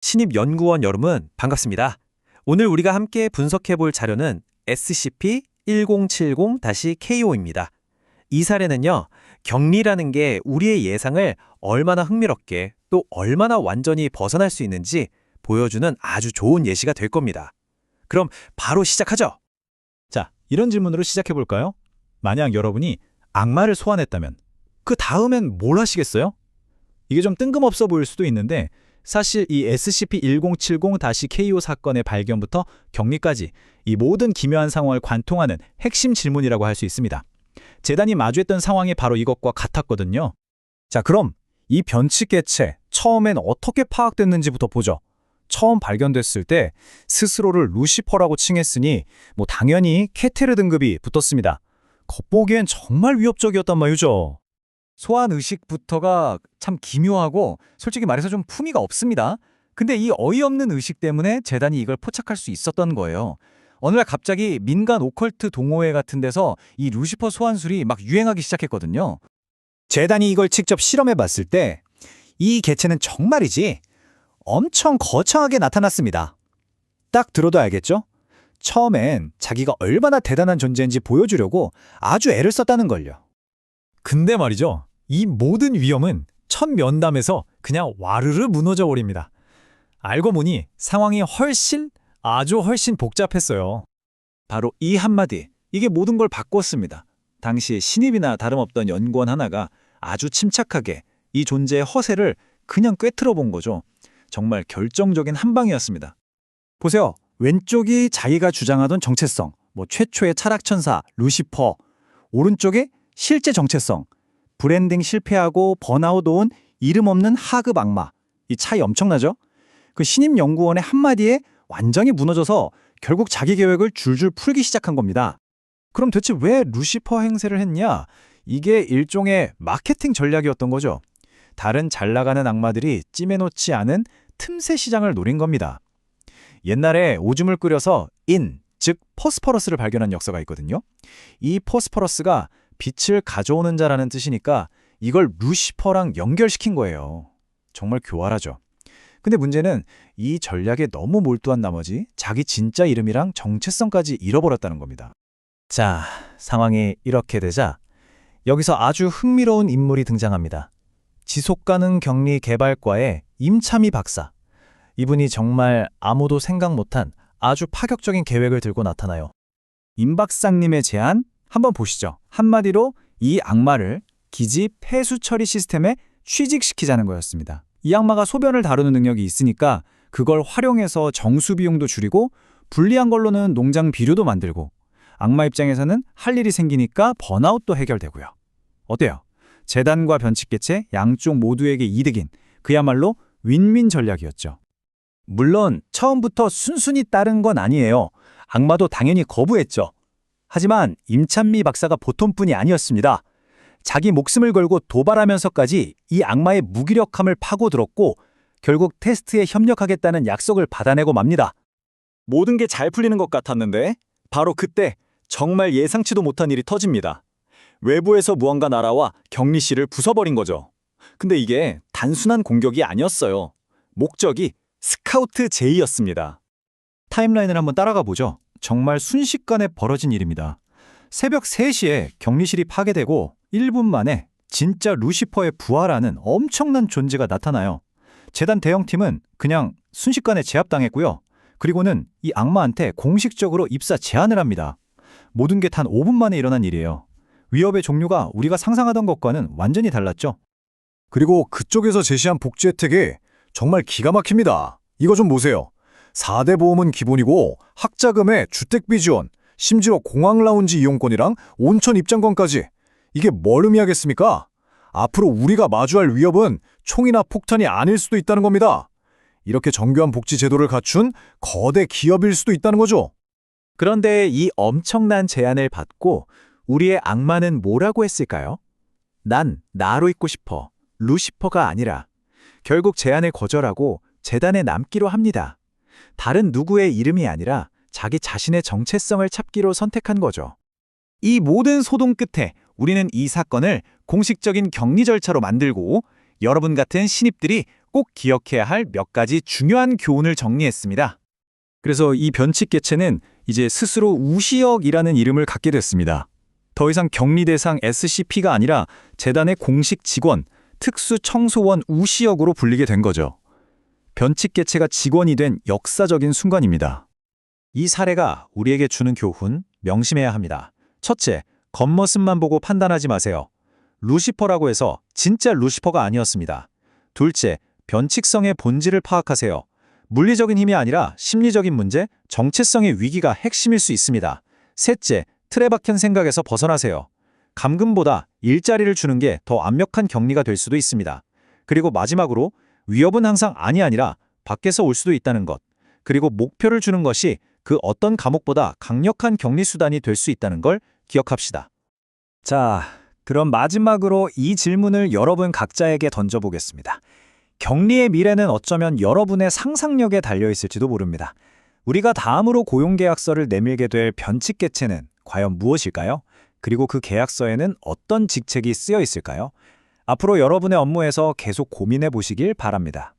신입연구원 여러분, 반갑습니다. 오늘 우리가 함께 분석해 볼 자료는 SCP-1070-KO입니다. 이 사례는요, 격리라는 게 우리의 예상을 얼마나 흥미롭게 또 얼마나 완전히 벗어날 수 있는지 보여주는 아주 좋은 예시가 될 겁니다. 그럼 바로 시작하죠. 자, 이런 질문으로 시작해 볼까요? 만약 여러분이 악마를 소환했다면 그 다음엔 뭘 하시겠어요? 이게 좀 뜬금없어 보일 수도 있는데 사실 이 SCP-1070-KO 사건의 발견부터 격리까지 이 모든 기묘한 상황을 관통하는 핵심 질문이라고 할 수 있습니다. 재단이 마주했던 상황이 바로 이것과 같았거든요. 자, 그럼 이 변칙 개체 처음엔 어떻게 파악됐는지부터 보죠. 처음 발견됐을 때 스스로를 루시퍼라고 칭했으니 당연히 케테르 등급이 붙었습니다. 겉보기엔 정말 위협적이었단 말이죠. 소환 의식부터가 참 기묘하고 솔직히 말해서 좀 품위가 없습니다. 근데 이 어이없는 의식 때문에 재단이 이걸 포착할 수 있었던 거예요. 어느 날 갑자기 민간 오컬트 동호회 같은 데서 이 루시퍼 소환술이 막 유행하기 시작했거든요. 재단이 이걸 직접 실험해 봤을 때 이 개체는 정말이지 엄청 거창하게 나타났습니다. 딱 들어도 알겠죠? 처음엔 자기가 얼마나 대단한 존재인지 보여주려고 아주 애를 썼다는 걸요. 근데 말이죠. 이 모든 위험은 첫 면담에서 그냥 와르르 무너져 버립니다. 알고 보니 상황이 아주 훨씬 복잡했어요. 바로 이 한마디, 이게 모든 걸 바꿨습니다. 당시 신입이나 다름없던 연구원 하나가 아주 침착하게 이 존재의 허세를 그냥 꿰뚫어 본 거죠. 정말 결정적인 한 방이었습니다. 보세요. 왼쪽이 자기가 주장하던 정체성, 최초의 철학천사, 루시퍼. 오른쪽에 실제 정체성, 브랜딩 실패하고 번아웃 온 이름 없는 하급 악마. 이 차이 엄청나죠? 그 신입 연구원의 한마디에 완전히 무너져서 결국 자기 계획을 줄줄 풀기 시작한 겁니다. 그럼 대체 왜 루시퍼 행세를 했냐? 이게 일종의 마케팅 전략이었던 거죠. 다른 잘 나가는 악마들이 찜해놓지 않은 틈새 시장을 노린 겁니다. 옛날에 오줌을 끓여서 즉 포스퍼러스를 발견한 역사가 있거든요. 이 포스퍼러스가 빛을 가져오는 자라는 뜻이니까 이걸 루시퍼랑 연결시킨 거예요. 정말 교활하죠. 근데 문제는 이 전략에 너무 몰두한 나머지 자기 진짜 이름이랑 정체성까지 잃어버렸다는 겁니다. 자, 상황이 이렇게 되자 여기서 아주 흥미로운 인물이 등장합니다. 지속가능 격리 개발과의 임참희 박사. 이분이 정말 아무도 생각 못한 아주 파격적인 계획을 들고 나타나요. 임 박사님의 제안 한번 보시죠. 한마디로 이 악마를 기지 폐수 처리 시스템에 취직시키자는 거였습니다. 이 악마가 소변을 다루는 능력이 있으니까 그걸 활용해서 정수 비용도 줄이고 불리한 걸로는 농장 비료도 만들고 악마 입장에서는 할 일이 생기니까 번아웃도 해결되고요. 어때요? 재단과 변칙개체 양쪽 모두에게 이득인 그야말로 윈윈 전략이었죠. 물론 처음부터 순순히 따른 건 아니에요. 악마도 당연히 거부했죠. 하지만 임찬미 박사가 보통뿐이 아니었습니다. 자기 목숨을 걸고 도발하면서까지 이 악마의 무기력함을 파고들었고 결국 테스트에 협력하겠다는 약속을 받아내고 맙니다. 모든 게 잘 풀리는 것 같았는데 바로 그때 정말 예상치도 못한 일이 터집니다. 외부에서 무언가 날아와 격리실을 부숴버린 거죠. 근데 이게 단순한 공격이 아니었어요. 목적이 스카우트 제의였습니다. 타임라인을 한번 따라가 보죠. 정말 순식간에 벌어진 일입니다. 새벽 3시에 격리실이 파괴되고 1분 만에 진짜 루시퍼의 부하라는 엄청난 존재가 나타나요. 재단 대형팀은 그냥 순식간에 제압당했고요. 그리고는 이 악마한테 공식적으로 입사 제안을 합니다. 모든 게 단 5분 만에 일어난 일이에요. 위협의 종류가 우리가 상상하던 것과는 완전히 달랐죠. 그리고 그쪽에서 제시한 복지 혜택이 정말 기가 막힙니다. 이거 좀 보세요. 4대 보험은 기본이고 학자금에 주택비 지원, 심지어 공항 라운지 이용권이랑 온천 입장권까지. 이게 뭘 의미하겠습니까? 앞으로 우리가 마주할 위협은 총이나 폭탄이 아닐 수도 있다는 겁니다. 이렇게 정교한 복지 제도를 갖춘 거대 기업일 수도 있다는 거죠. 그런데 이 엄청난 제안을 받고 우리의 악마는 뭐라고 했을까요? 난 나로 있고 싶어. 루시퍼가 아니라. 결국 제안을 거절하고 재단에 남기로 합니다. 다른 누구의 이름이 아니라 자기 자신의 정체성을 찾기로 선택한 거죠. 이 모든 소동 끝에 우리는 이 사건을 공식적인 격리 절차로 만들고 여러분 같은 신입들이 꼭 기억해야 할 몇 가지 중요한 교훈을 정리했습니다. 그래서 이 변칙 개체는 이제 스스로 우시역이라는 이름을 갖게 됐습니다. 더 이상 격리 대상 SCP가 아니라 재단의 공식 직원, 특수청소원 우시역으로 불리게 된 거죠. 변칙 개체가 직원이 된 역사적인 순간입니다. 이 사례가 우리에게 주는 교훈, 명심해야 합니다. 첫째, 겉모습만 보고 판단하지 마세요. 루시퍼라고 해서 진짜 루시퍼가 아니었습니다. 둘째, 변칙성의 본질을 파악하세요. 물리적인 힘이 아니라 심리적인 문제, 정체성의 위기가 핵심일 수 있습니다. 셋째, 틀에 박힌 생각에서 벗어나세요. 감금보다 일자리를 주는 게 더 완벽한 격리가 될 수도 있습니다. 그리고 마지막으로 위협은 항상 아니라 밖에서 올 수도 있다는 것. 그리고 목표를 주는 것이 그 어떤 감옥보다 강력한 격리 수단이 될 수 있다는 걸 기억합시다. 자, 그럼 마지막으로 이 질문을 여러분 각자에게 던져보겠습니다. 격리의 미래는 어쩌면 여러분의 상상력에 달려있을지도 모릅니다. 우리가 다음으로 고용계약서를 내밀게 될 변칙 개체는 과연 무엇일까요? 그리고 그 계약서에는 어떤 직책이 쓰여 있을까요? 앞으로 여러분의 업무에서 계속 고민해 보시길 바랍니다.